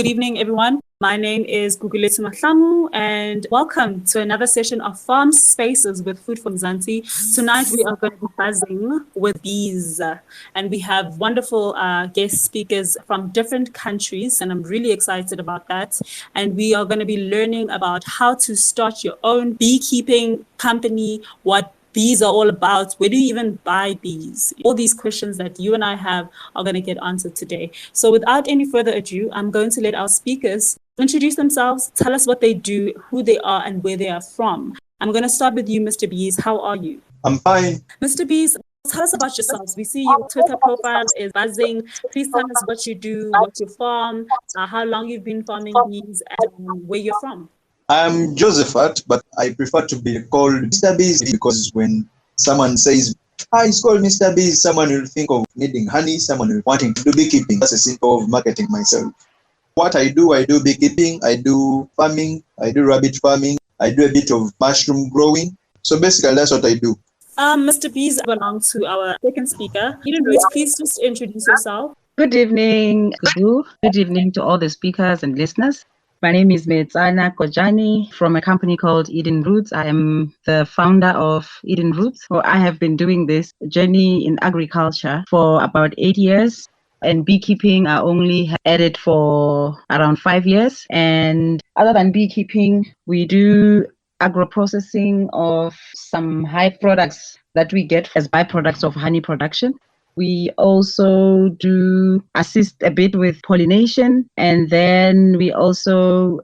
Good evening, everyone. My name is Gugulethu Mahlamu, and welcome to another session of Farm Spaces with Food for Mzansi. Tonight, we are going to be buzzing with bees, and we have wonderful guest speakers from different countries, and I'm really excited about that. And we are going to be learning about how to start your own beekeeping company, what bees are all about, where do you even buy bees? All these questions that you and I have are going to get answered today. So without any further ado, I'm going to let our speakers introduce themselves, tell us what they do, who they are, and where they are from. I'm going to start with you, Mr. Bees. How are you? I'm fine. Mr. Bees, tell us about yourselves. We see your Twitter profile is buzzing. Please tell us what you do, what you farm, how long you've been farming bees, and where you're from. I'm Josephat, but I prefer to be called Mr. Bees because when someone says, it's called Mr. Bees, someone will think of needing honey, someone will wanting to do beekeeping. That's a simple of marketing myself. What I do beekeeping, I do farming, I do rabbit farming, I do a bit of mushroom growing. So basically, that's what I do. Mr. Bees, belong to our second speaker. Eden Roots, please just introduce yourself. Good evening, Gugu. Good evening to all the speakers and listeners. My name is Mzansi Kojani from a company called Eden Roots. I am the founder of Eden Roots. So I have been doing this journey in agriculture for about 8 years. And beekeeping, I only had it for around 5 years. And other than beekeeping, we do agro-processing of some hive products that we get as byproducts of honey production. We also do assist a bit with pollination, and then we also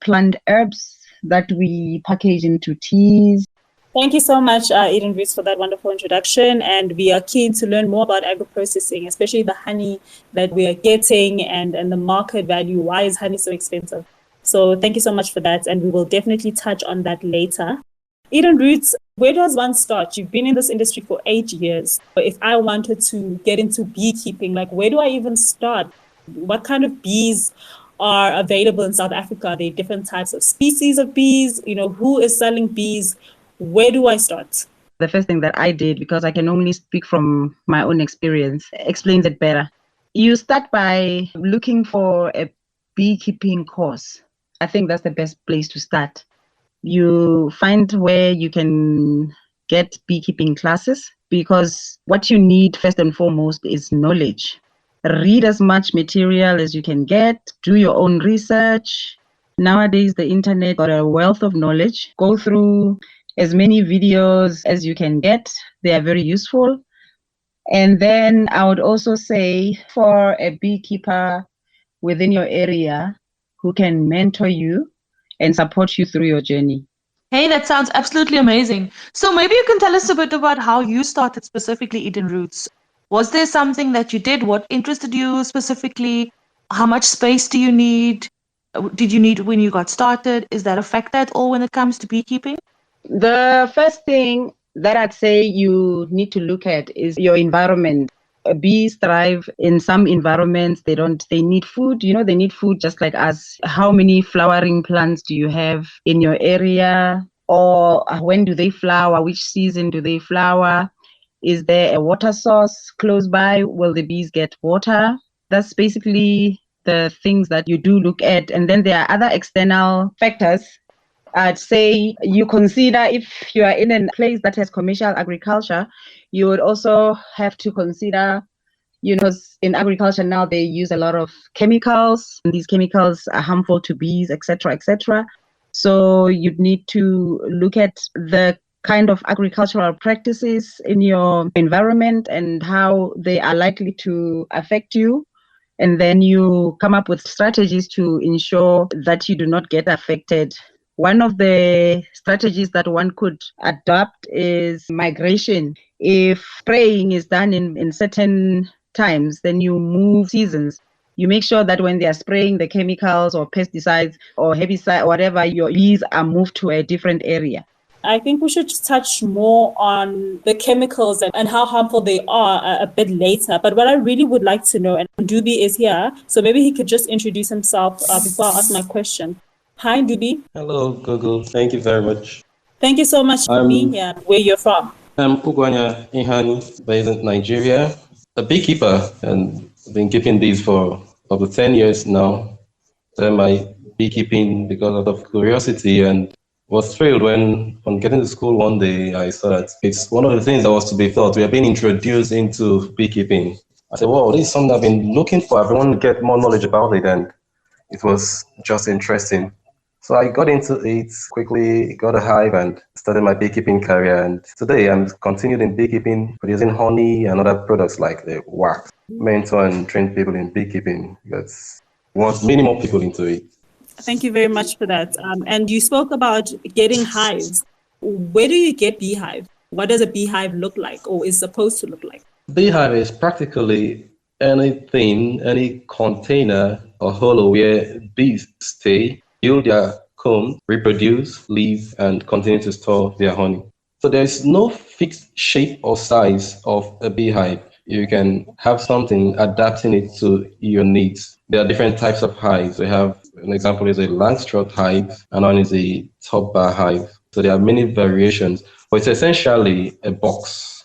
plant herbs that we package into teas. Thank you so much, Eden Roots, for that wonderful introduction. And we are keen to learn more about agro-processing, especially the honey that we are getting and the market value. Why is honey so expensive? So thank you so much for that. And we will definitely touch on that later. Eden Roots, where does one start? You've been in this industry for 8 years. If I wanted to get into beekeeping, where do I even start? What kind of bees are available in South Africa? Are there different types of species of bees? Who is selling bees? Where do I start? The first thing that I did, because I can only speak from my own experience, explains it better. You start by looking for a beekeeping course. I think that's the best place to start. You find where you can get beekeeping classes, because what you need first and foremost is knowledge. Read as much material as you can get, do your own research. Nowadays, the internet got a wealth of knowledge. Go through as many videos as you can get. They are very useful. And then I would also say for a beekeeper within your area who can mentor you and support you through your journey. Hey, that sounds absolutely amazing. So maybe you can tell us a bit about how you started specifically Eden Roots. Was there something that you did? What interested you specifically? How much space do you need? Did you need when you got started? Is that a factor at all when it comes to beekeeping? The first thing that I'd say you need to look at is your environment. Bees thrive in some environments. They need food. They need food just like us. How many flowering plants do you have in your area? Or when do they flower? Which season do they flower? Is there a water source close by? Will the bees get water? That's basically the things that you do look at. And then there are other external factors. I'd say you consider, if you are in a place that has commercial agriculture, you would also have to consider, in agriculture now they use a lot of chemicals, and these chemicals are harmful to bees, etc., etc. So you'd need to look at the kind of agricultural practices in your environment and how they are likely to affect you. And then you come up with strategies to ensure that you do not get affected. One of the strategies that one could adopt is migration. If spraying is done in certain times, then you move seasons. You make sure that when they are spraying the chemicals or pesticides or herbicide or whatever, your bees are moved to a different area. I think we should touch more on the chemicals and how harmful they are a bit later. But what I really would like to know, and Dubi is here, so maybe he could just introduce himself before I ask my question. Hi, Dubi. Hello, Google. Thank you very much. Thank you so much for being here. Where you're from? I'm Ugwanya Ihani, based in Nigeria, a beekeeper, and I've been keeping bees for over 10 years now. started my beekeeping because of curiosity, and was thrilled when, on getting to school one day, I saw that it's one of the things that was to be taught. We are being introduced into beekeeping. I said, "Wow, this is something I've been looking for. I want to get more knowledge about it," and it was just interesting. So I got into it quickly, got a hive, and started my beekeeping career. And today I'm continued in beekeeping, producing honey and other products like the wax. Mentor and train people in beekeeping. That's want many more people into it. Thank you very much for that. And you spoke about getting hives. Where do you get beehive? What does a beehive look like or is supposed to look like? Beehive is practically anything, any container or hollow where bees stay, build their comb, reproduce, live, and continue to store their honey. So there is no fixed shape or size of a beehive. You can have something adapting it to your needs. There are different types of hives. We have an example is a Langstroth hive, and one is a top bar hive. So there are many variations, but it's essentially a box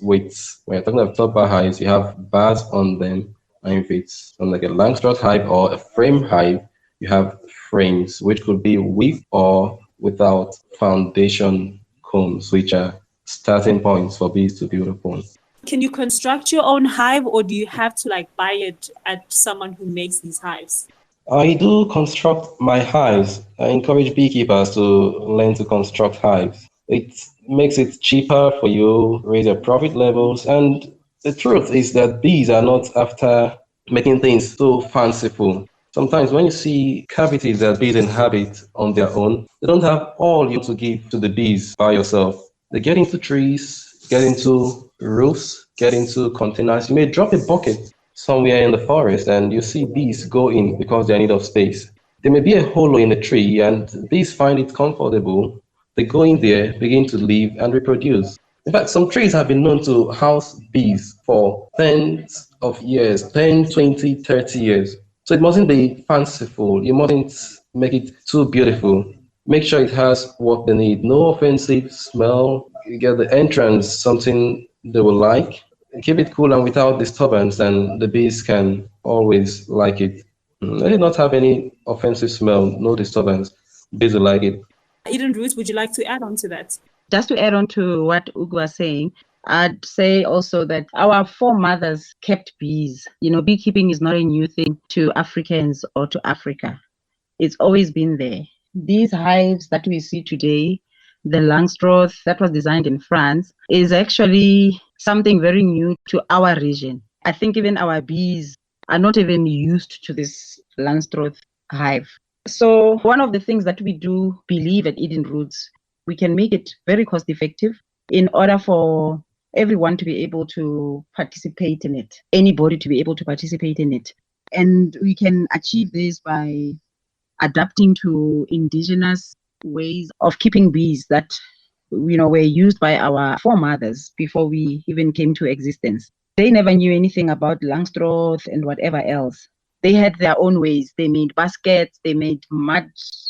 with, when you're talking about top bar hives, you have bars on them. And if it's on like a Langstroth hive or a frame hive, you have frames, which could be with or without foundation combs, which are starting points for bees to build upon. Can you construct your own hive or do you have to like buy it at someone who makes these hives? I do construct my hives. I encourage beekeepers to learn to construct hives. It makes it cheaper for you, raise your profit levels, and the truth is that bees are not after making things so fanciful. Sometimes when you see cavities that bees inhabit on their own, they don't have all you to give to the bees by yourself. They get into trees, get into roofs, get into containers. You may drop a bucket somewhere in the forest and you see bees go in because they're in need of space. There may be a hollow in a tree and bees find it comfortable. They go in there, begin to live and reproduce. In fact, some trees have been known to house bees for tens of years, 10, 20, 30 years. So it mustn't be fanciful. You mustn't make it too beautiful. Make sure it has what they need. No offensive smell. You get the entrance, something they will like. Keep it cool and without disturbance, and the bees can always like it. Let it not have any offensive smell, no disturbance. Bees will like it. Eden Roots, would you like to add on to that? Just to add on to what Ugo was saying, I'd say also that our foremothers kept bees. You know, beekeeping is not a new thing to Africans or to Africa. It's always been there. These hives that we see today, the Langstroth that was designed in France, is actually something very new to our region. I think even our bees are not even used to this Langstroth hive. So one of the things that we do believe at Eden Roots, we can make it very cost effective in order for everyone to be able to participate in it, anybody to be able to participate in it. And we can achieve this by adapting to indigenous ways of keeping bees that were used by our foremothers before we even came to existence. They never knew anything about Langstroth and whatever else. They had their own ways. They made baskets, they made mud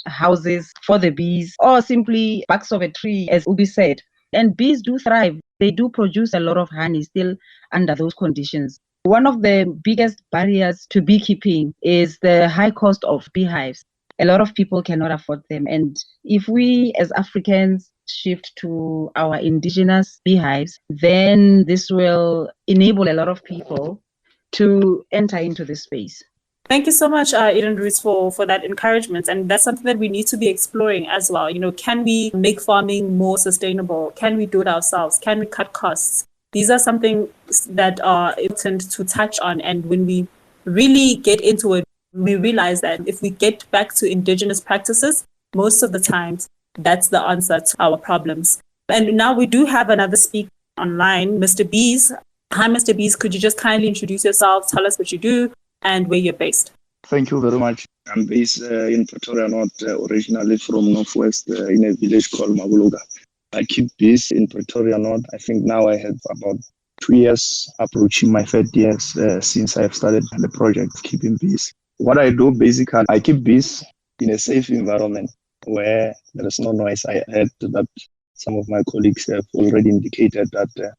houses for the bees, or simply barks of a tree, as Ubi said. And bees do thrive. They do produce a lot of honey still under those conditions. One of the biggest barriers to beekeeping is the high cost of beehives. A lot of people cannot afford them. And if we as Africans shift to our indigenous beehives, then this will enable a lot of people to enter into this space. Thank you so much, Eden Roots, for that encouragement. And that's something that we need to be exploring as well. You know, can we make farming more sustainable? Can we do it ourselves? Can we cut costs? These are something that are important to touch on. And when we really get into it, we realize that if we get back to indigenous practices, most of the times, that's the answer to our problems. And now we do have another speaker online, Mr. Bees. Hi, Mr. Bees. Could you just kindly introduce yourself, tell us what you do, and where you're based? Thank you very much. I'm based in Pretoria North, originally from Northwest, in a village called Maguluga. I keep bees in Pretoria North. I think now I have about 2 years, approaching my third year since I've started the project keeping bees. What I do basically, I keep bees in a safe environment where there is no noise. I heard that some of my colleagues have already indicated that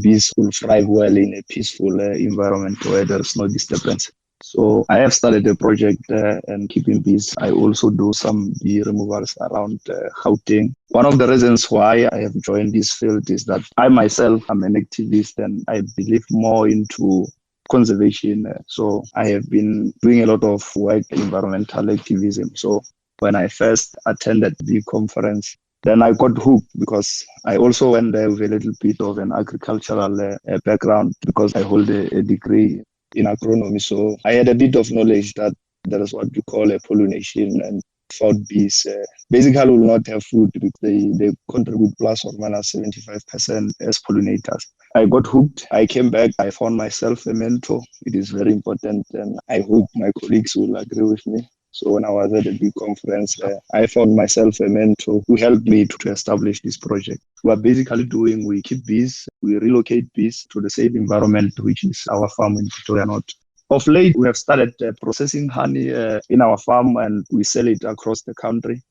bees will thrive well in a peaceful environment where there is no disturbance. So I have started a project and keeping bees. I also do some bee removals around Gauteng. One of the reasons why I have joined this field is that I myself am an activist and I believe more into conservation. So I have been doing a lot of work in environmental activism. So when I first attended the conference, then I got hooked because I also went there with a little bit of an agricultural background because I hold a degree in agronomy. So I had a bit of knowledge that there is what we call a pollination, and without bees, basically will not have food because they contribute plus or minus 75% as pollinators. I got hooked. I came back. I found myself a mentor. It is very important, and I hope my colleagues will agree with me. So when I was at a big conference, I found myself a mentor who helped me to establish this project. We are basically we keep bees, we relocate bees to the safe environment, which is our farm in Pretoria North. Of late, we have started processing honey in our farm and we sell it across the country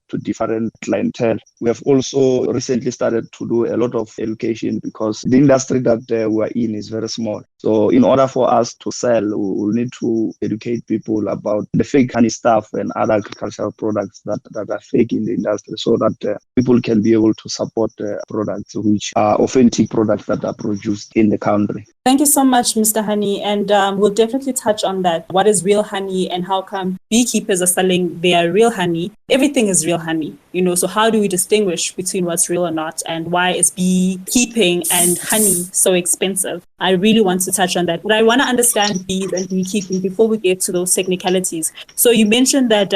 to different clientele. We have also recently started to do a lot of education because the industry that we are in is very small. So in order for us to sell, we will need to educate people about the fake honey stuff and other agricultural products that are fake in the industry so that people can be able to support products which are authentic products that are produced in the country. Thank you so much, Mr. Honey. And we'll definitely touch on that. What is real honey and how come beekeepers are selling their real honey? Everything is real honey, so how do we distinguish between what's real or not? And why is beekeeping and honey so expensive? I really want to touch on that. But I want to understand bees and beekeeping before we get to those technicalities. So you mentioned that,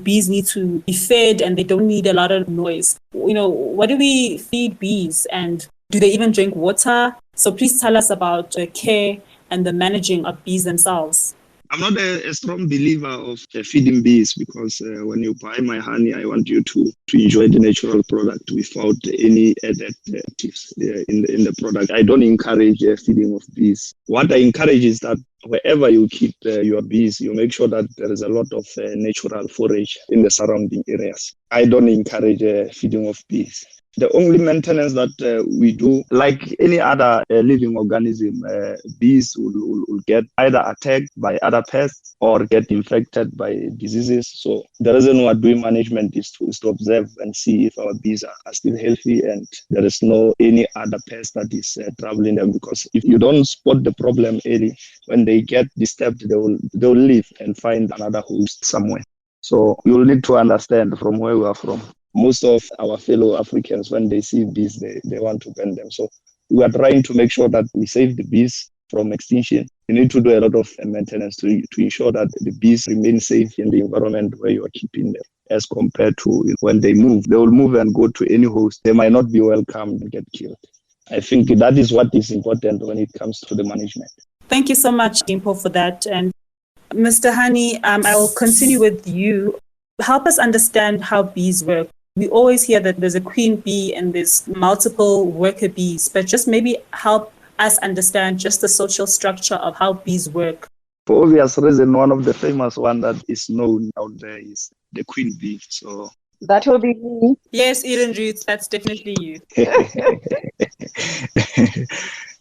bees need to be fed and they don't need a lot of noise. What do we feed bees and do they even drink water? So please tell us about the care and the managing of bees themselves. I'm not a strong believer of feeding bees because when you buy my honey, I want you to enjoy the natural product without any added additives in the product. I don't encourage feeding of bees. What I encourage is that wherever you keep your bees, you make sure that there is a lot of natural forage in the surrounding areas. I don't encourage feeding of bees. The only maintenance that we do, like any other living organism, bees will get either attacked by other pests or get infected by diseases. So the reason we are doing management is to observe and see if our bees are still healthy and there is no any other pest that is troubling them. Because if you don't spot the problem early, when they get disturbed, they will leave and find another host somewhere. So you'll need to understand from where we are from. Most of our fellow Africans, when they see bees, they want to ban them. So we are trying to make sure that we save the bees from extinction. You need to do a lot of maintenance to ensure that the bees remain safe in the environment where you are keeping them, as compared to when they move. They will move and go to any host. They might not be welcome and get killed. I think that is what is important when it comes to the management. Thank you so much, Dimpo, for that. And Mr. Honey, I will continue with you. Help us understand how bees work. We always hear that there's a queen bee and there's multiple worker bees, but just maybe help us understand just the social structure of how bees work. For obvious reason, one of the famous one that is known out there is the queen bee. So that will be me. Yes, Eden Roots, that's definitely you.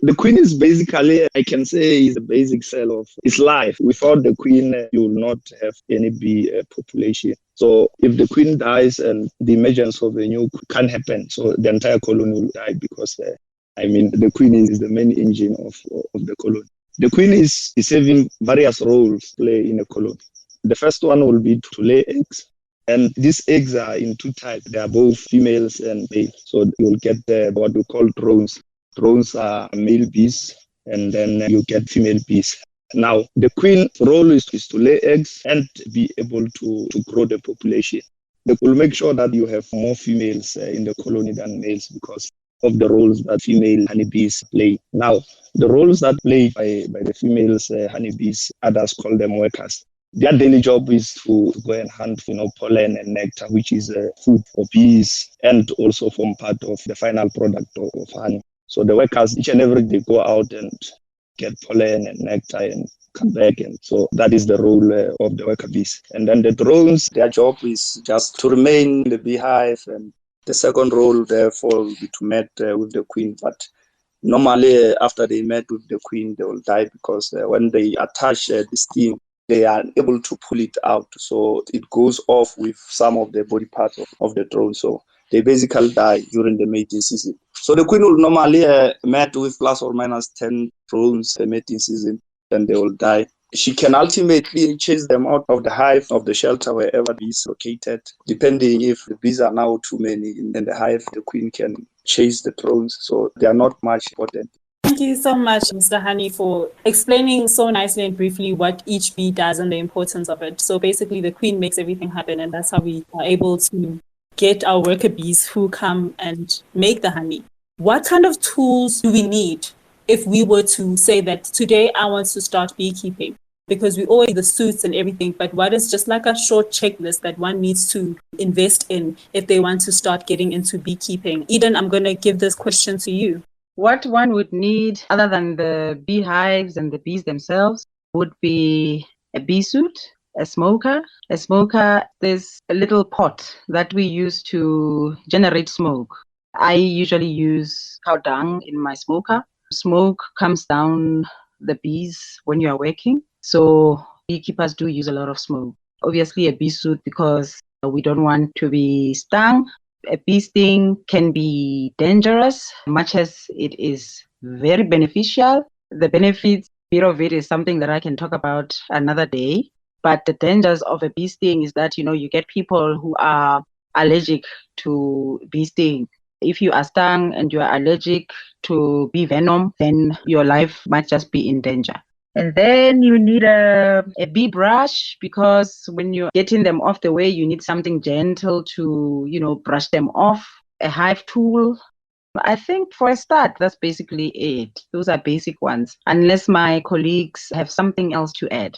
The queen is basically, I can say, is the basic cell of its life. Without the queen, you will not have any bee population. So if the queen dies and the emergence of a new can happen, so the entire colony will die because, the queen is the main engine of the colony. The queen is having various roles to play in a colony. The first one will be to lay eggs. And these eggs are in two types. They are both females and males. So you'll get what we call drones. Drones are male bees, and then you get female bees. Now, the queen role is to lay eggs and be able to grow the population. They will make sure that you have more females in the colony than males because of the roles that female honeybees play. Now, the roles that played by the females honeybees, others call them workers. Their daily job is to go and hunt, pollen and nectar, which is food for bees, and also form part of the final product of honey. So the workers each and every day go out and get pollen and nectar and come back, and so that is the role of the worker bees. And then the drones, their job is just to remain in the beehive, and the second role therefore will be to mate with the queen. But normally after they met with the queen, they will die because when they attach the sting they are able to pull it out. So it goes off with some of the body parts of the drone. So they basically die during the mating season. So the queen will normally mate with plus or minus 10 drones the mating season, then they will die. She can ultimately chase them out of the hive, of the shelter, wherever the bee is located. Depending if the bees are now too many in the hive, the queen can chase the drones. So they are not much important. Thank you so much, Mr. Hani, for explaining so nicely and briefly what each bee does and the importance of it. So basically, the queen makes everything happen, and that's how we are able to get our worker bees who come and make the honey. What kind of tools do we need if we were to say that today I want to start beekeeping? Because we always the suits and everything, but what is just like a short checklist that one needs to invest in if they want to start getting into beekeeping? Eden, I'm going to give this question to you. What one would need, other than the beehives and the bees themselves, would be a bee suit, a smoker. A smoker, there's a little pot that we use to generate smoke. I usually use cow dung in my smoker. Smoke comes down the bees when you are working. So beekeepers do use a lot of smoke. Obviously a bee suit because we don't want to be stung. A bee sting can be dangerous, much as it is very beneficial. The benefits bit of it is something that I can talk about another day. But the dangers of a bee sting is that, you get people who are allergic to bee sting. If you are stung and you are allergic to bee venom, then your life might just be in danger. And then you need a bee brush, because when you're getting them off the way, you need something gentle to, brush them off. A hive tool. I think for a start, that's basically it. Those are basic ones, unless my colleagues have something else to add.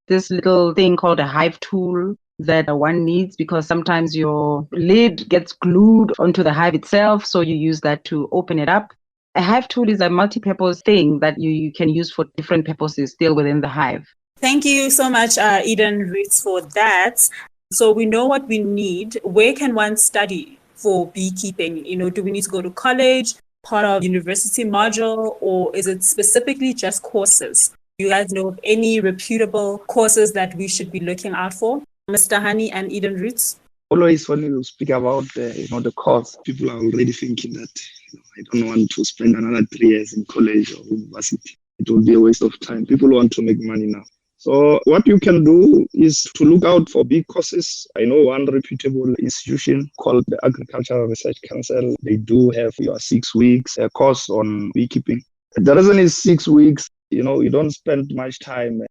This little thing called a hive tool that one needs, because sometimes your lid gets glued onto the hive itself, so you use that to open it up. A hive tool is a multi-purpose thing that you can use for different purposes still within the hive. Thank you so much, Eden Roots, for that. So we know what we need. Where can one study for beekeeping? Do we need to go to college, part of university module, or is it specifically just courses? Do you guys know of any reputable courses that we should be looking out for? Mr. Hani and Eden Roots? Always when you speak about the course, people are already thinking that I don't want to spend another 3 years in college or university. It will be a waste of time. People want to make money now. So what you can do is to look out for big courses. I know one reputable institution called the Agricultural Research Council. They do have your 6 weeks course on beekeeping. The reason is 6 weeks, you don't spend much time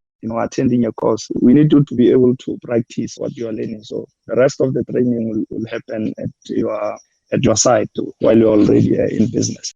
attending a course. We need you to be able to practice what you are learning. So the rest of the training will happen at your side while you're already in business.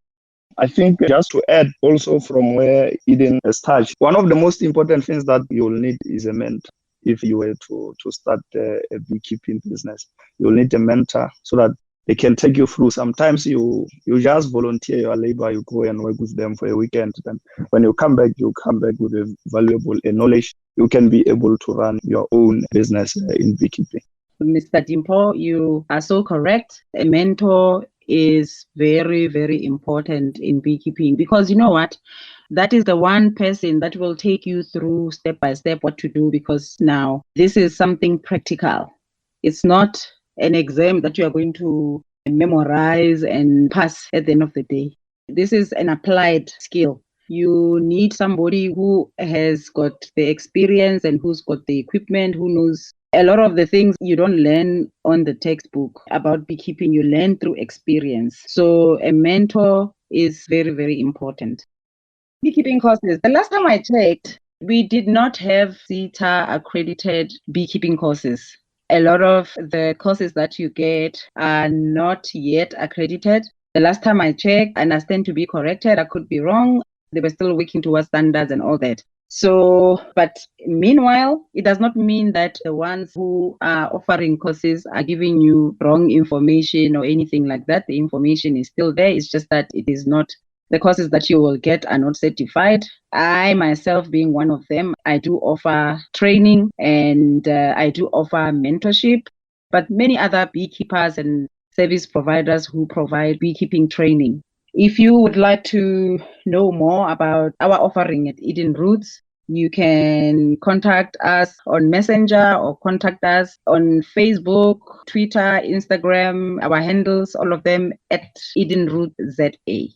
I think just to add also from where Eden has touched, one of the most important things that you'll need is a mentor. If you were to start a beekeeping business, you'll need a mentor so that they can take you through. Sometimes you just volunteer your labor, you go and work with them for a weekend. Then when you come back with a valuable knowledge. You can be able to run your own business in beekeeping. Mr. Dimpo, you are so correct. A mentor is very, very important in beekeeping, because you know what? That is the one person that will take you through step by step what to do, because now this is something practical. It's not an exam that you are going to memorize and pass at the end of the day. This is an applied skill. You need somebody who has got the experience and who's got the equipment, who knows a lot of the things you don't learn on the textbook about beekeeping, you learn through experience. So a mentor is very, very important. Beekeeping courses. The last time I checked, we did not have CETA accredited beekeeping courses. A lot of the courses that you get are not yet accredited. The last time I checked, and I stand to be corrected, I could be wrong, they were still working towards standards and all that. So, but meanwhile, it does not mean that the ones who are offering courses are giving you wrong information or anything like that. The information is still there. It's just that it is not, the courses that you will get are not certified. I myself being one of them, I do offer training and I do offer mentorship, but many other beekeepers and service providers who provide beekeeping training. If you would like to know more about our offering at Eden Roots, You can contact us on Messenger or contact us on Facebook, Twitter, Instagram, our handles, all of them at Eden Root ZA.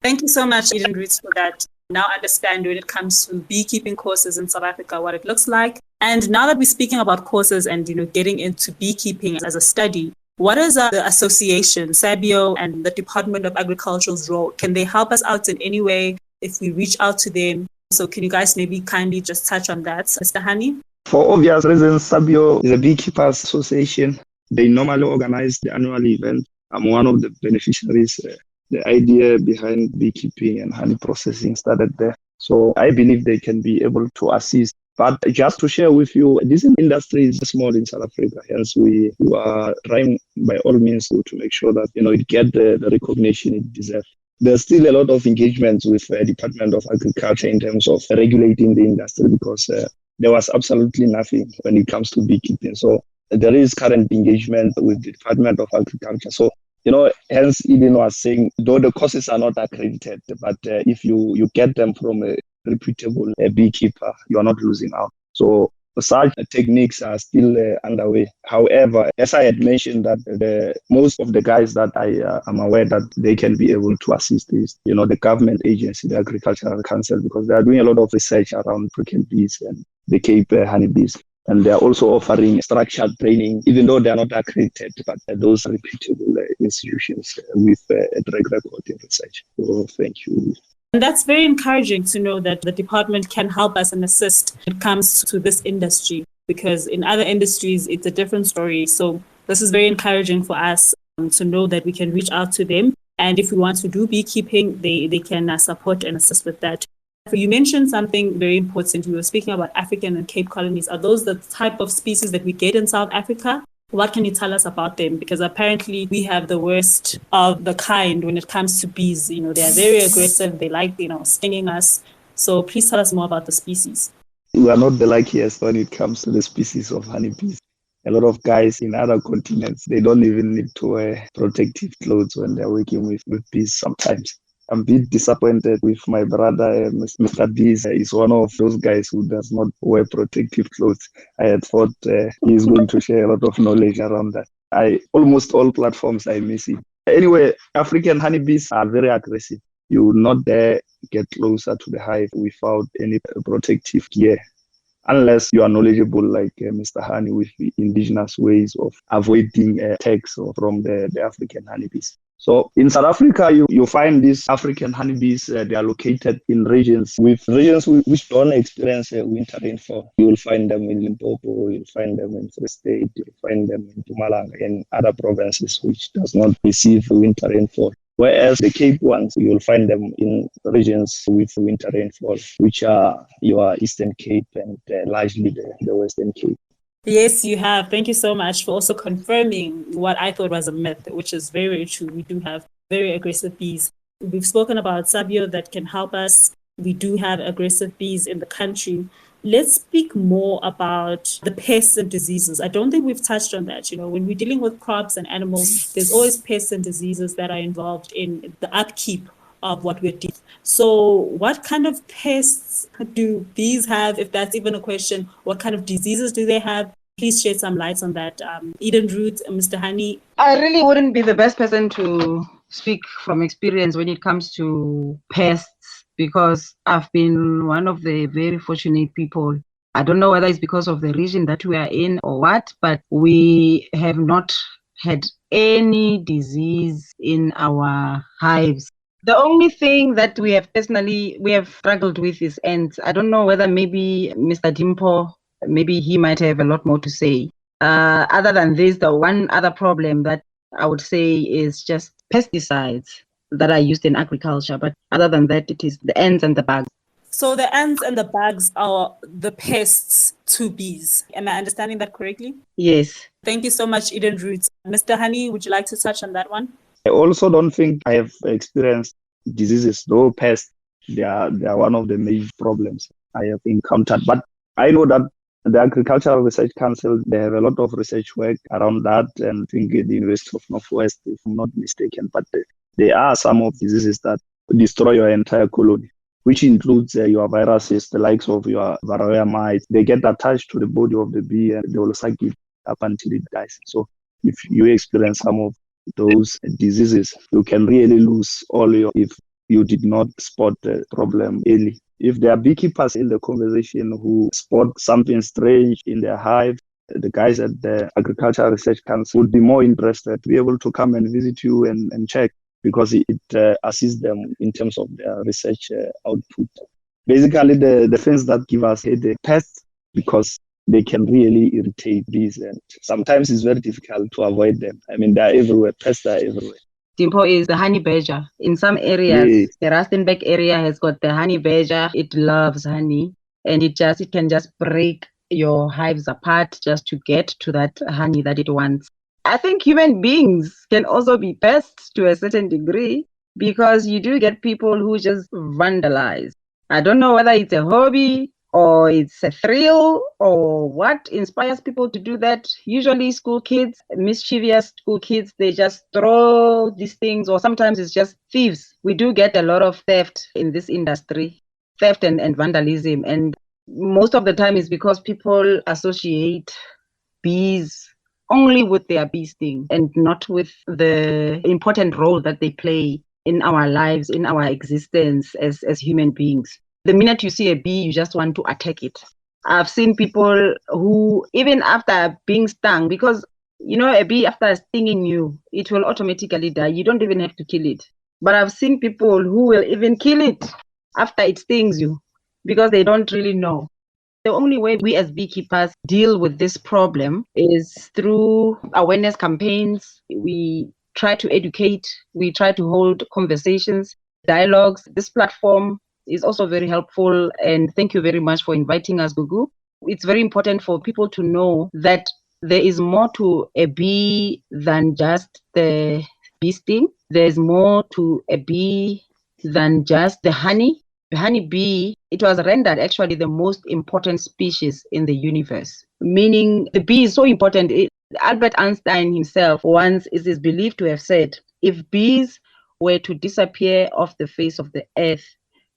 Thank you so much, Eden Roots, for that. Now understand when it comes to beekeeping courses in South Africa, what it looks like. And now that we're speaking about courses and, getting into beekeeping as a study, what is the association, SABIO, and the Department of Agriculture's role? Can they help us out in any way if we reach out to them? So can you guys maybe kindly just touch on that, Mr. Hani? For obvious reasons, SABIO is a beekeepers association. They normally organize the annual event. I'm one of the beneficiaries. The idea behind beekeeping and honey processing started there. So I believe they can be able to assist. But just to share with you, this industry is small in South Africa. Hence, we are trying by all means to make sure that it get the recognition it deserves. There's still a lot of engagement with the Department of Agriculture in terms of regulating the industry because there was absolutely nothing when it comes to beekeeping. So there is current engagement with the Department of Agriculture. So hence Eden was saying, though the courses are not accredited, but if you get them from a reputable beekeeper, you're not losing out. So such techniques are still underway. However, as I had mentioned, that most of the guys that I am aware that they can be able to assist is, the government agency, the Agricultural Council, because they are doing a lot of research around African bees and the Cape honeybees. And they are also offering structured training, even though they are not accredited, but those are reputable institutions with a track record in research. So thank you. And that's very encouraging to know that the department can help us and assist when it comes to this industry, because in other industries, it's a different story. So this is very encouraging for us to know that we can reach out to them. And if we want to do beekeeping, they can support and assist with that. You mentioned something very important. We were speaking about African and Cape colonies. Are those the type of species that we get in South Africa? What can you tell us about them? Because apparently we have the worst of the kind when it comes to bees. They are very aggressive. They like, stinging us. So please tell us more about the species. We are not the luckiest when it comes to the species of honeybees. A lot of guys in other continents, they don't even need to wear protective clothes when they're working with bees sometimes. I'm a bit disappointed with my brother, Mr. Bees. He's one of those guys who does not wear protective clothes. I had thought he's going to share a lot of knowledge around that. Almost all platforms I miss it. Anyway, African honeybees are very aggressive. You will not dare get closer to the hive without any protective gear, unless you are knowledgeable like Mr. Hani with the indigenous ways of avoiding attacks from the African honeybees. So in South Africa, you find these African honeybees, they are located in regions which don't experience winter rainfall. You will find them in Limpopo, you'll find them in Free State, you'll find them in Mpumalanga and other provinces which does not receive winter rainfall. Whereas the Cape ones, you'll find them in regions with winter rainfall, which are your Eastern Cape and largely the Western Cape. Yes, you have. Thank you so much for also confirming what I thought was a myth, which is very, very true. We do have very aggressive bees. We've spoken about SABIO that can help us. We do have aggressive bees in the country. Let's speak more about the pests and diseases. I don't think we've touched on that. When we're dealing with crops and animals, there's always pests and diseases that are involved in the upkeep of what we're doing. So what kind of pests do bees have, if that's even a question? What kind of diseases do they have? Please shed some light on that. Eden Root, Mr. Hani. I really wouldn't be the best person to speak from experience when it comes to pests, because I've been one of the very fortunate people. I don't know whether it's because of the region that we are in or what, but we have not had any disease in our hives. The only thing that we have struggled with is ants. I don't know whether maybe Mr. Dimpo, maybe he might have a lot more to say. Other than this, the one other problem that I would say is just pesticides that are used in agriculture. But other than that, it is the ants and the bugs. So the ants and the bugs are the pests to bees. Am I understanding that correctly? Yes. Thank you so much, Eden Root. Mr. Hani, would you like to touch on that one? I also don't think I have experienced diseases, though pests, they are one of the major problems I have encountered. But I know that the Agricultural Research Council, they have a lot of research work around that, and I think the University of Northwest, if I'm not mistaken. But there are some of diseases that destroy your entire colony, which includes your viruses, the likes of your varroa mites. They get attached to the body of the bee and they will suck it up until it dies. So if you experience some of those diseases, you can really lose all your if you did not spot the problem early. If there are beekeepers in the conversation who spot something strange in their hive, the guys at the Agricultural Research Council would be more interested to be able to come and visit you and check, because it assists them in terms of their research output. Basically, the things that give us headache, pests, because they can really irritate bees, and sometimes it's very difficult to avoid them. I mean, they're everywhere. Pests are everywhere. Dimpo is the honey badger. In some areas, Yes. the Rustenburg area has got the honey badger. It loves honey, and it can just break your hives apart just to get to that honey that it wants. I think human beings can also be pests to a certain degree, because you do get people who just vandalize. I don't know whether it's a hobby or it's a thrill or what inspires people to do that. Usually school kids, mischievous school kids, they just throw these things, or sometimes it's just thieves. We do get a lot of theft in this industry, theft and vandalism. And most of the time is because people associate bees only with their bee sting and not with the important role that they play in our lives, in our existence as human beings. The minute you see a bee, you just want to attack it. I've seen people who, even after being stung, because a bee after stinging you, it will automatically die. You don't even have to kill it. But I've seen people who will even kill it after it stings you, because they don't really know. The only way we as beekeepers deal with this problem is through awareness campaigns. We try to educate, we try to hold conversations, dialogues. This platform is also very helpful, and thank you very much for inviting us, Gugu. It's very important for people to know that there is more to a bee than just the bee sting. There's more to a bee than just the honey. The honeybee, it was rendered actually the most important species in the universe, meaning the bee is so important. Albert Einstein himself once is believed to have said, if bees were to disappear off the face of the earth,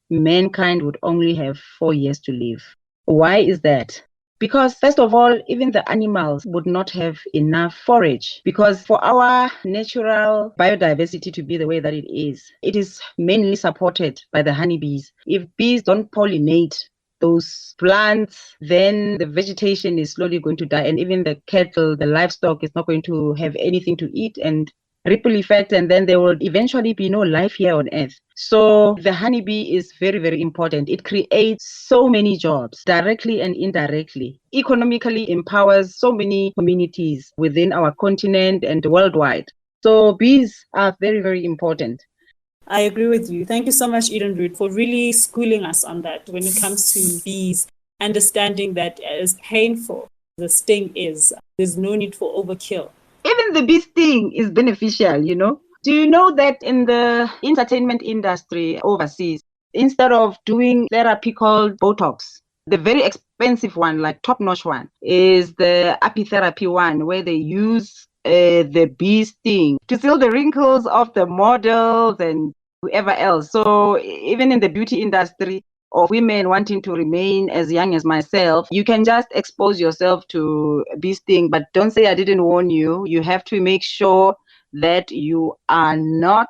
mankind would only have 4 years to live. Why is that? Because first of all, even the animals would not have enough forage, because for our natural biodiversity to be the way that it is mainly supported by the honeybees. If bees don't pollinate those plants, then the vegetation is slowly going to die, and even the cattle, the livestock is not going to have anything to eat, and ripple effect, and then there will eventually be no life here on earth. So the honeybee is very, very important. It creates so many jobs, directly and indirectly. Economically empowers so many communities within our continent and worldwide. So bees are very, very important. I agree with you. Thank you so much, Eden Root, for really schooling us on that when it comes to bees, understanding that as painful the sting is, there's no need for overkill. Even the bee sting is beneficial, Do you know that in the entertainment industry overseas, instead of doing therapy called Botox, the very expensive one, like top-notch one, is the apitherapy one, where they use the bee sting to seal the wrinkles of the models and whoever else. So even in the beauty industry, or women wanting to remain as young as myself, you can just expose yourself to bee sting, but don't say I didn't warn you. You have to make sure that you are not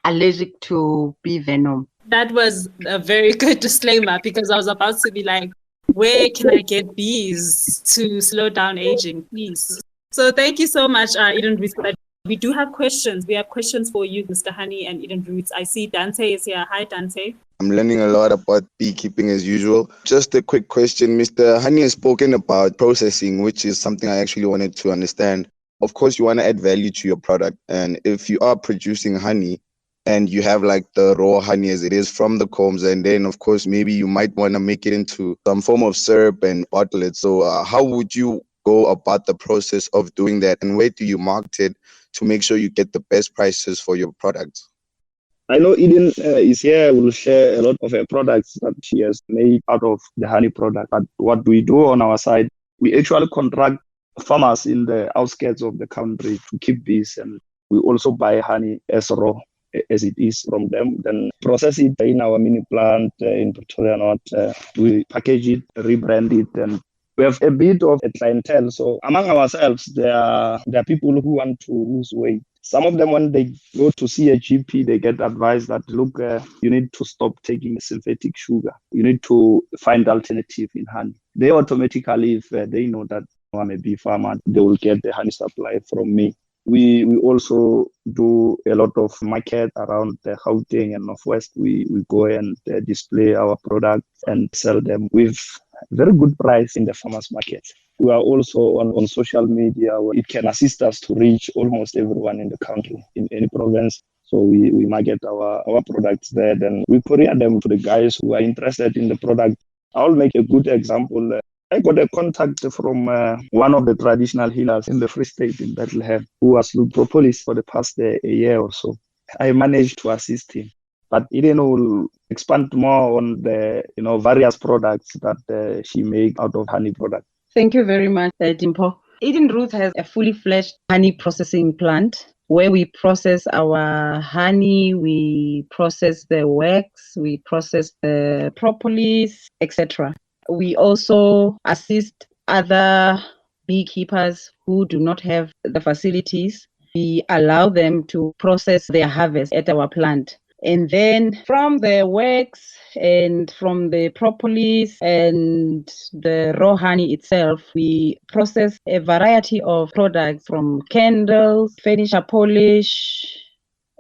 allergic to bee venom. That was a very good disclaimer, because I was about to be like, where can I get bees to slow down aging, please? So thank you so much, Eden Roots, for that. We do have questions. We have questions for you, Mr. Honey and Eden Roots. I see Dante is here. Hi, Dante. I'm learning a lot about beekeeping as usual. Just a quick question. Mr. Honey has spoken about processing, which is something I actually wanted to understand. Of course, you want to add value to your product. And if you are producing honey and you have like the raw honey as it is from the combs, and then of course, maybe you might want to make it into some form of syrup and bottle it. So how would you go about the process of doing that? And where do you market it to make sure you get the best prices for your products? I know Eden is here, will share a lot of her products that she has made out of the honey product. But what we do on our side, we actually contract farmers in the outskirts of the country to keep bees, and we also buy honey as raw. as it is from them, then process it in our mini plant in Pretoria North. We package it, rebrand it, and we have a bit of a clientele. So among ourselves, there are people who want to lose weight. Some of them, when they go to see a GP, they get advised that, look, you need to stop taking synthetic sugar. You need to find alternative in honey. They automatically, if they know that I'm a bee farmer, they will get the honey supply from me. We also do a lot of market around the Gauteng and Northwest. We go and display our products and sell them with very good price in the farmers market. We are also on social media where it can assist us to reach almost everyone in the country, in any province. So we market our products there, then we courier them to the guys who are interested in the product. I'll make a good example. I got a contact from one of the traditional healers in the Free State in Bethlehem who has looked propolis for the past a year or so. I managed to assist him, but Eden will expand more on the various products that she makes out of honey products. Thank you very much, Dimpo. Eden Root has a fully fledged honey processing plant where we process our honey, we process the wax, we process the propolis, etc. We also assist other beekeepers who do not have the facilities. We allow them to process their harvest at our plant. And then from the wax and from the propolis and the raw honey itself, we process a variety of products from candles, furniture polish,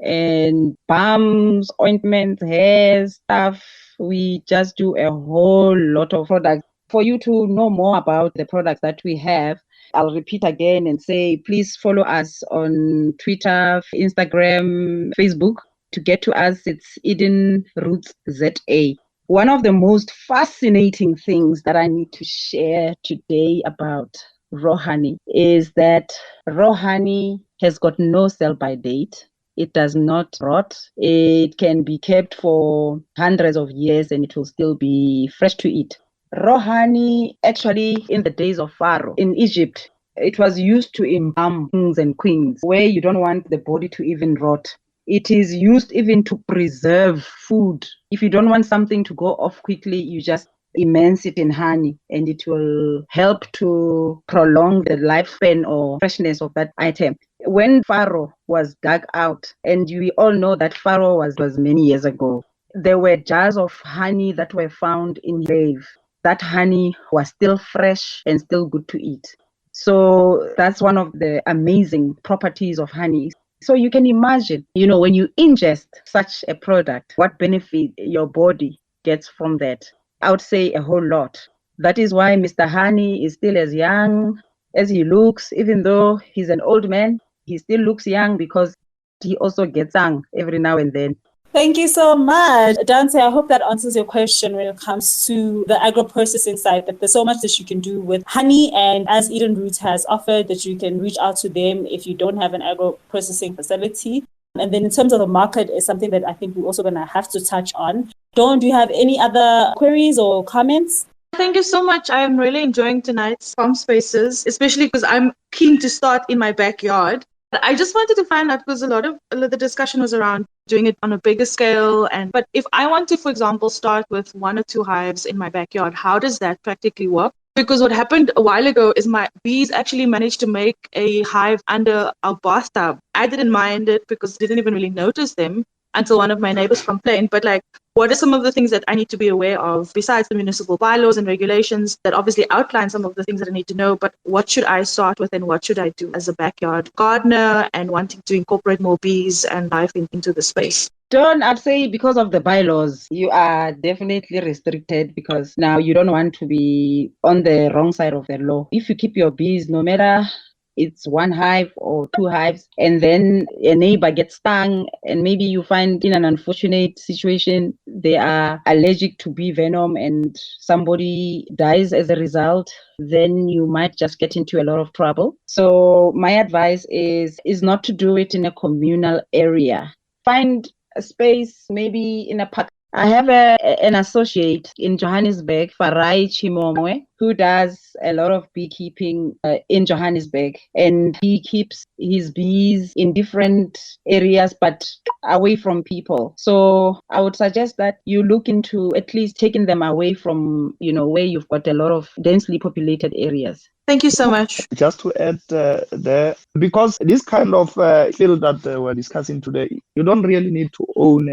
and balms, ointments, hair stuff. We just do a whole lot of products. For you to know more about the products that we have, I'll repeat again and say, please follow us on Twitter, Instagram, Facebook. To get to us, it's Eden Roots ZA. One of the most fascinating things that I need to share today about raw honey is that raw honey has got no sell-by date. It does not rot. It can be kept for hundreds of years and it will still be fresh to eat. Raw honey, actually, in the days of Pharaoh in Egypt, it was used to embalm kings and queens where you don't want the body to even rot. It is used even to preserve food. If you don't want something to go off quickly, you just immerse it in honey and it will help to prolong the lifespan or freshness of that item. When Pharaoh was dug out, and we all know that Pharaoh was many years ago, there were jars of honey that were found in Hive. That honey was still fresh and still good to eat. So that's one of the amazing properties of honey. So you can imagine, when you ingest such a product, what benefit your body gets from that. I would say a whole lot. That is why Mr. Honey is still as young as he looks, even though he's an old man, he still looks young because he also gets young every now and then. Thank you so much. Dante, I hope that answers your question when it comes to the agro-processing side, that there's so much that you can do with honey, and as Eden Roots has offered, that you can reach out to them if you don't have an agro-processing facility. And then in terms of the market is something that I think we're also going to have to touch on. Dawn, do you have any other queries or comments? Thank you so much. I'm really enjoying tonight's farm spaces, especially because I'm keen to start in my backyard. I just wanted to find out, because a lot of the discussion was around doing it on a bigger scale. But if I want to, for example, start with 1 or 2 hives in my backyard, how does that practically work? Because what happened a while ago is my bees actually managed to make a hive under our bathtub. I didn't mind it because I didn't even really notice them until one of my neighbors complained. But what are some of the things that I need to be aware of besides the municipal bylaws and regulations that obviously outline some of the things that I need to know? But what should I start with and what should I do as a backyard gardener and wanting to incorporate more bees and life into the space? Dawn, I'd say because of the bylaws, you are definitely restricted because now you don't want to be on the wrong side of the law. If you keep your bees, no matter it's 1 hive or 2 hives, and then a neighbor gets stung, and maybe you find in an unfortunate situation, they are allergic to bee venom and somebody dies as a result, then you might just get into a lot of trouble. So my advice is not to do it in a communal area. Find a space, maybe in a park. I have an associate in Johannesburg, Farai Chimomwe, who does a lot of beekeeping in Johannesburg, and he keeps his bees in different areas, but away from people. So I would suggest that you look into at least taking them away from, where you've got a lot of densely populated areas. Thank you so much. Just to add there, because this kind of field that we're discussing today, you don't really need to own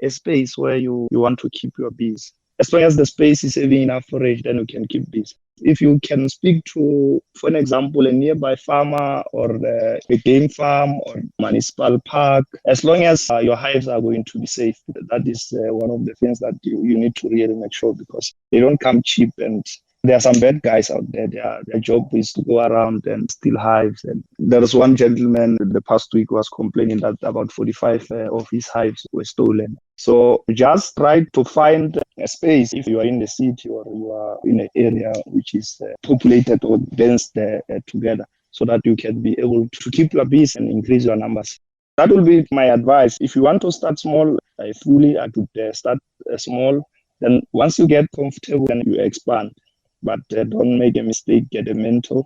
a space where you want to keep your bees. As long as the space is having enough forage, then you can keep bees. If you can speak to, for an example, a nearby farmer or a game farm or municipal park, as long as your hives are going to be safe, that is one of the things that you need to really make sure, because they don't come cheap, and there are some bad guys out there. Their job is to go around and steal hives. And there was one gentleman the past week was complaining that about 45 of his hives were stolen. So just try to find a space if you are in the city or you are in an area which is populated or dense together, so that you can be able to keep your bees and increase your numbers. That will be my advice. If you want to start small, I could start small. Then once you get comfortable, then you expand. But don't make a mistake, get a mentor,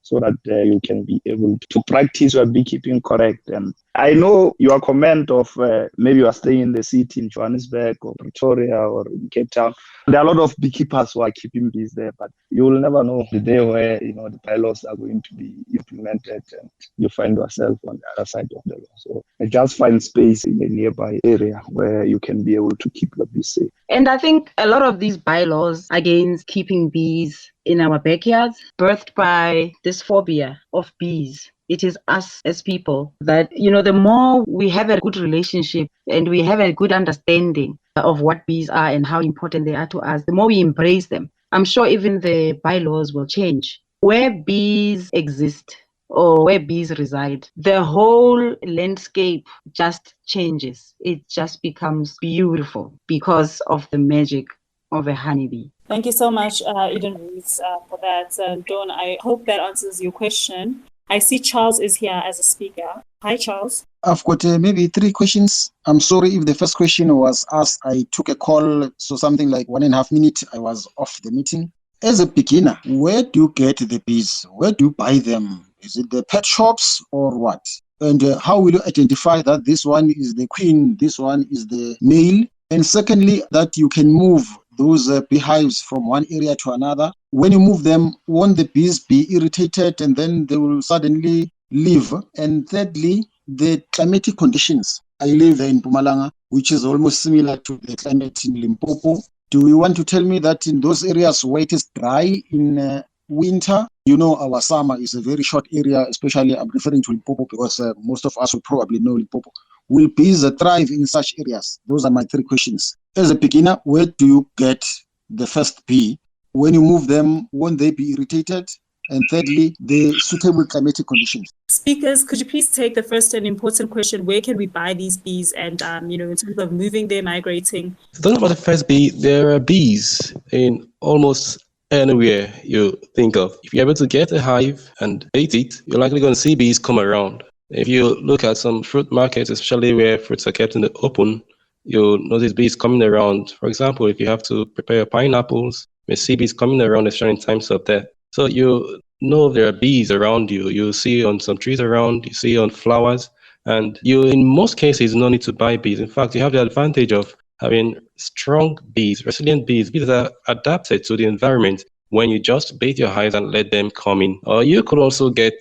so that you can be able to practice your beekeeping correct. And I know your comment of maybe you are staying in the city in Johannesburg or Pretoria or in Cape Town. There are a lot of beekeepers who are keeping bees there, but you will never know the day where the bylaws are going to be implemented and you find yourself on the other side of the law. So just find space in a nearby area where you can be able to keep your bees safe. And I think a lot of these bylaws against keeping bees in our backyards birthed by this phobia of bees. It is us as people that, the more we have a good relationship and we have a good understanding of what bees are and how important they are to us, the more we embrace them. I'm sure even the bylaws will change. Where bees exist or where bees reside, the whole landscape just changes. It just becomes beautiful because of the magic of a honeybee. Thank you so much, Eden Rees, for that. Dawn, I hope that answers your question. I see Charles is here as a speaker. Hi, Charles. I've got maybe 3 questions. I'm sorry if the first question was asked. I took a call, so something like 1.5 minutes, I was off the meeting. As a beginner, where do you get the bees? Where do you buy them? Is it the pet shops or what? And how will you identify that this one is the queen, this one is the male? And secondly, that you can move those beehives from one area to another. When you move them, won't the bees be irritated and then they will suddenly leave? And thirdly, the climatic conditions. I live in Mpumalanga, which is almost similar to the climate in Limpopo. Do you want to tell me that in those areas where it is dry in winter, our summer is a very short area, especially I'm referring to Limpopo because most of us will probably know Limpopo. Will bees thrive in such areas? Those are my 3 questions. As a beginner, where do you get the first bee? When you move them, won't they be irritated? And thirdly, the suitable climatic conditions. Speakers, could you please take the first and important question? Where can we buy these bees? And, in terms of moving them, migrating? Talking about the first bee, there are bees in almost anywhere you think of. If you're able to get a hive and bait it, you're likely going to see bees come around. If you look at some fruit markets, especially where fruits are kept in the open, you'll notice bees coming around. For example, if you have to prepare pineapples, you may see bees coming around, especially in times of that. So you know there are bees around you. You see on some trees around, you see on flowers, and you, in most cases, no need to buy bees. In fact, you have the advantage of having strong bees, resilient bees, bees that are adapted to the environment when you just bait your hives and let them come in. Or you could also get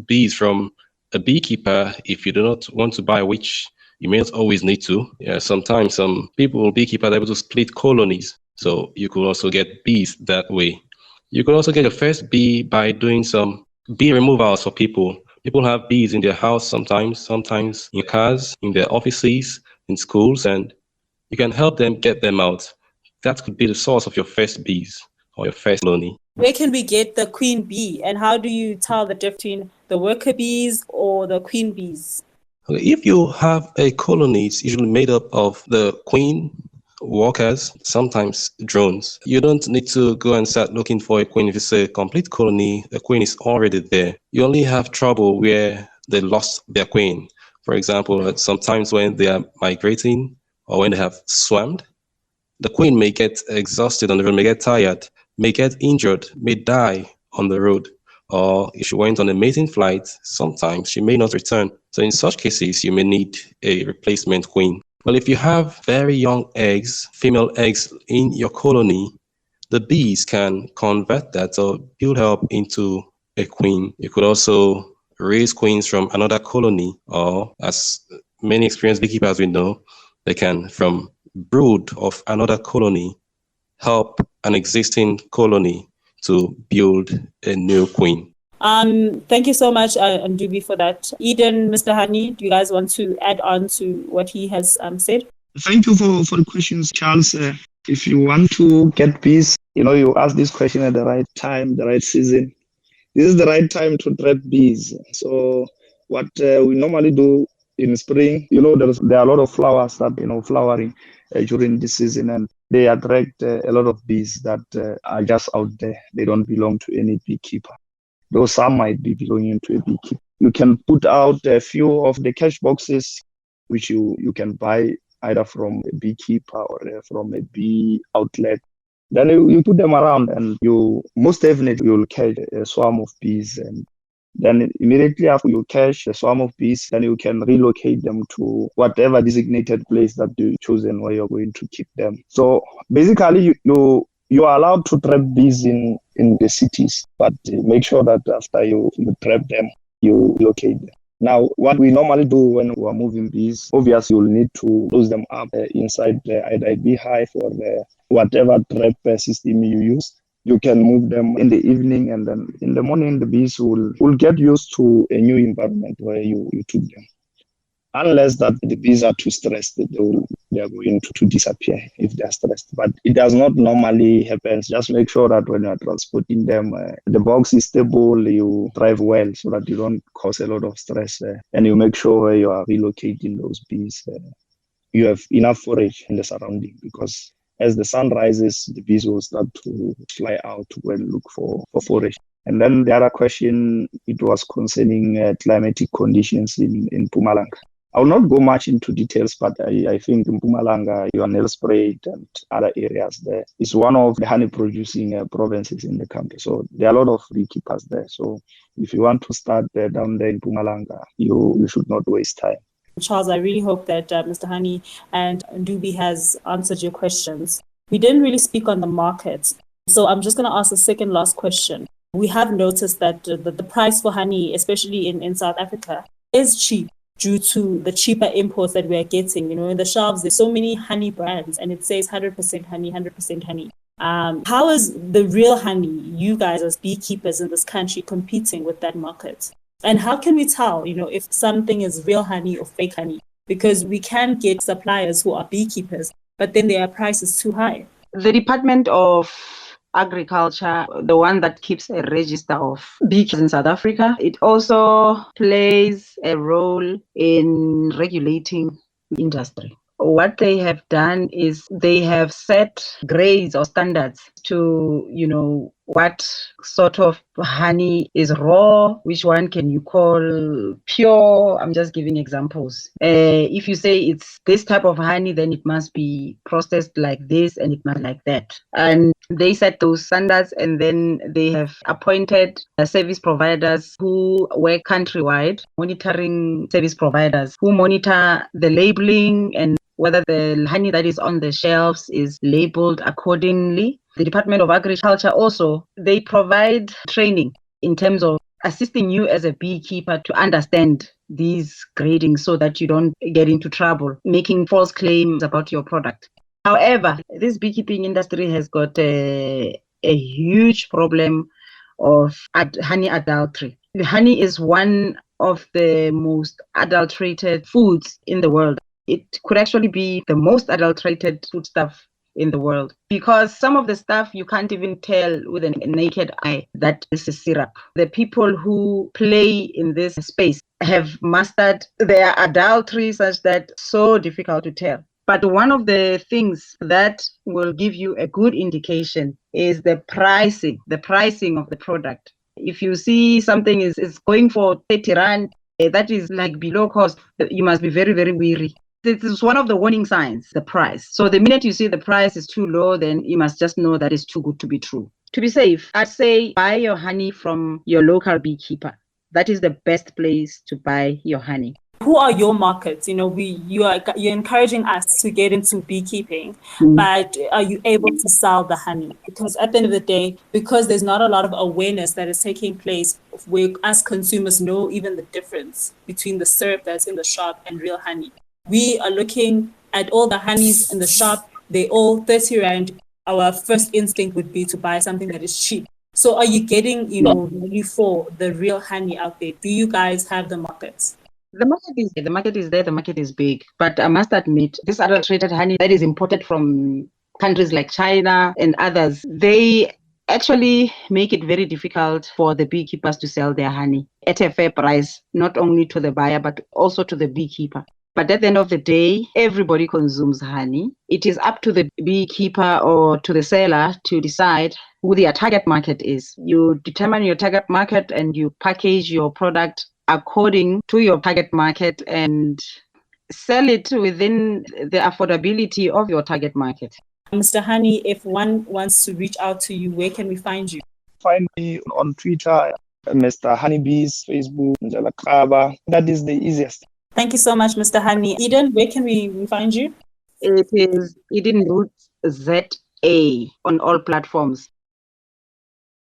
bees from a beekeeper if you do not want to buy, which you may not always need to. Yeah, sometimes some beekeepers are able to split colonies, so you could also get bees that way. You could also get your first bee by doing some bee removals for people. People have bees in their house sometimes in cars, in their offices, in schools, and you can help them get them out. That could be the source of your first bees or your first colony. Where can we get the queen bee? And how do you tell the difference between the worker bees or the queen bees? If you have a colony, it's usually made up of the queen, workers, sometimes drones. You don't need to go and start looking for a queen. If it's a complete colony, the queen is already there. You only have trouble where they lost their queen. For example, sometimes when they are migrating or when they have swarmed, the queen may get exhausted on the road, may get tired, may get injured, may die on the road. or if she went on a mating flight, sometimes she may not return. So in such cases, you may need a replacement queen. Well, if you have very young eggs, female eggs in your colony, the bees can convert that or build her up into a queen. You could also raise queens from another colony, or as many experienced beekeepers we know, they can, from brood of another colony, help an existing colony to build a new queen. Thank you so much, Ndubi, for that. Eden, Mr. Hani, do you guys want to add on to what he has said? Thank you for the questions, Charles. If you want to get bees, you ask this question at the right time, the right season. This is the right time to trap bees. So what we normally do in spring, there are a lot of flowers that flowering during this season, and they attract a lot of bees that are just out there. They don't belong to any beekeeper, though some might be belonging to a beekeeper. You can put out a few of the cash boxes, which you can buy either from a beekeeper or from a bee outlet. Then you put them around, and you most definitely you'll catch a swarm of bees. And then immediately after you catch a swarm of bees, then you can relocate them to whatever designated place that you chosen where you're going to keep them. So basically, you are allowed to trap bees in the cities, but make sure that after you trap them, you locate them. Now, what we normally do when we are moving bees, obviously you'll need to close them up inside either a beehive or whatever trap system you use. You can move them in the evening, and then in the morning the bees will get used to a new environment where you took them. Unless that the bees are too stressed, they are going to disappear if they are stressed. But it does not normally happen. Just make sure that when you are transporting them, the box is stable, you drive well so that you don't cause a lot of stress. And you make sure where you are relocating those bees, you have enough forage in the surrounding, because as the sun rises, the bees will start to fly out to go and look for forage. And then the other question, it was concerning climatic conditions in Mpumalanga. I will not go much into details, but I think in Mpumalanga, Nelspruit and other areas there is one of the honey producing provinces in the country. So there are a lot of beekeepers there. So if you want to start down there in Mpumalanga, you should not waste time. Charles, I really hope that Mr. Hani and Ndubi has answered your questions. We didn't really speak on the market. So I'm just going to ask the second last question. We have noticed that the price for honey, especially in South Africa, is cheap due to the cheaper imports that we're getting. In the shelves, there's so many honey brands, and it says 100% honey, 100% honey. How is the real honey, you guys as beekeepers in this country, competing with that market? And how can we tell, if something is real honey or fake honey? Because we can get suppliers who are beekeepers, but then their price is too high. The Department of Agriculture, the one that keeps a register of beekeepers in South Africa, it also plays a role in regulating the industry. What they have done is they have set grades or standards to, what sort of honey is raw, which one can you call pure. I'm just giving examples. If you say it's this type of honey, then it must be processed like this and it must be like that. And they set those standards, and then they have appointed service providers who work countrywide, monitoring service providers who monitor the labeling and whether the honey that is on the shelves is labeled accordingly. The Department of Agriculture also, they provide training in terms of assisting you as a beekeeper to understand these gradings so that you don't get into trouble making false claims about your product. However, this beekeeping industry has got a huge problem of honey adultery. The honey is one of the most adulterated foods in the world. It could actually be the most adulterated foodstuff in the world, because some of the stuff you can't even tell with a naked eye that this is syrup. The people who play in this space have mastered their adultery such that it's so difficult to tell. But one of the things that will give you a good indication is the pricing of the product. If you see something is going for 30 rand, that is like below cost, you must be very, very weary. This is one of the warning signs, the price. So the minute you see the price is too low, then you must just know that it's too good to be true. To be safe, I'd say buy your honey from your local beekeeper. That is the best place to buy your honey. Who are your markets? You're encouraging us to get into beekeeping, but are you able to sell the honey? Because at the end of the day, because there's not a lot of awareness that is taking place where us consumers know even the difference between the syrup that's in the shop and real honey. We are looking at all the honeys in the shop, they all 30 Rand. Our first instinct would be to buy something that is cheap. So are you getting, really for the real honey out there? Do you guys have the markets? The market is there, the market is big. But I must admit, this adulterated honey that is imported from countries like China and others, they actually make it very difficult for the beekeepers to sell their honey at a fair price, not only to the buyer, but also to the beekeeper. But at the end of the day, everybody consumes honey. It is up to the beekeeper or to the seller to decide who their target market is. You determine your target market and you package your product according to your target market and sell it within the affordability of your target market. Mr. Honey, if one wants to reach out to you, where can we find you? Find me on Twitter, Mr. Honeybees, Facebook, Njala Kaba. That is the easiest. Thank you so much, Mr. Honey. Eden, where can we find you? It is Eden Roots ZA on all platforms.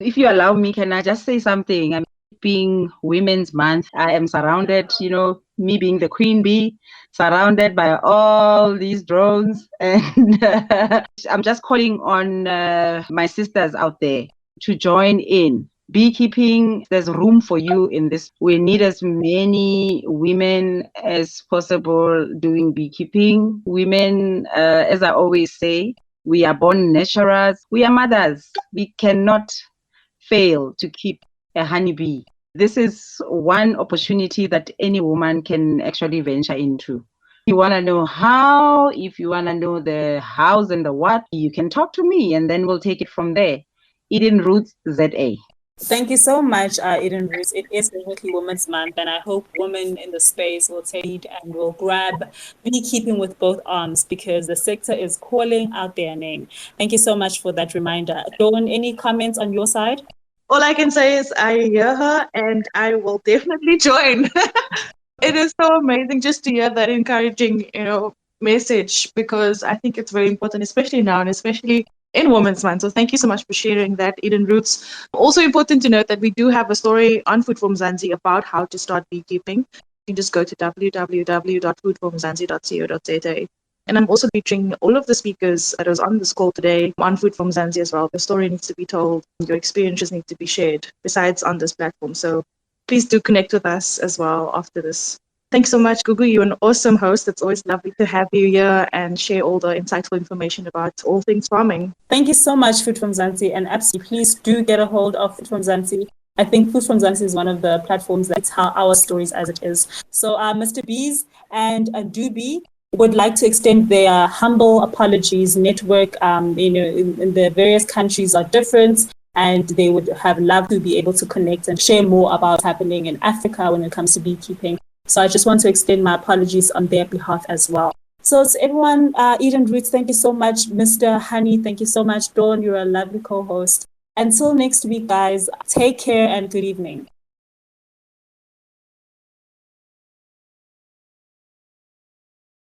If you allow me, can I just say something? Being Women's Month, I am surrounded, me being the queen bee, surrounded by all these drones. And I'm just calling on my sisters out there to join in. Beekeeping, there's room for you in this. We need as many women as possible doing beekeeping. Women, as I always say, we are born naturals. We are mothers. We cannot fail to keep a honeybee. This is one opportunity that any woman can actually venture into. If you want to know how, if you want to know the hows and the what, you can talk to me and then we'll take it from there. Eden Roots ZA. Thank you so much, Eden Roots. It is definitely Women's Month, and I hope women in the space will take it and will grab beekeeping with both arms because the sector is calling out their name. Thank you so much for that reminder. Dawn, any comments on your side? All I can say is I hear her and I will definitely join. It is so amazing just to hear that encouraging, message because I think it's very important, especially now and especially in Women's Month. So thank you so much for sharing that, Eden Roots. Also important to note that we do have a story on Food for Mzansi about how to start beekeeping. You can just go to www.foodformzansi.co.za. And I'm also featuring all of the speakers that was on this call today on Food for Mzansi as well. The story needs to be told, your experiences need to be shared besides on this platform. So please do connect with us as well after this. Thanks so much, Gugu. You're an awesome host. It's always lovely to have you here and share all the insightful information about all things farming. Thank you so much, Food from Mzansi. And absolutely, please do get a hold of Food from Mzansi. I think Food from Mzansi is one of the platforms that tell our stories as it is. So Mr. Bees and Dubi would like to extend their humble apologies. Network, in the various countries are different. And they would have loved to be able to connect and share more about what's happening in Africa when it comes to beekeeping. So I just want to extend my apologies on their behalf as well. So to everyone, Eden Roots, thank you so much. Mr. Honey, thank you so much. Dawn, you're a lovely co-host. Until next week, guys, take care and good evening.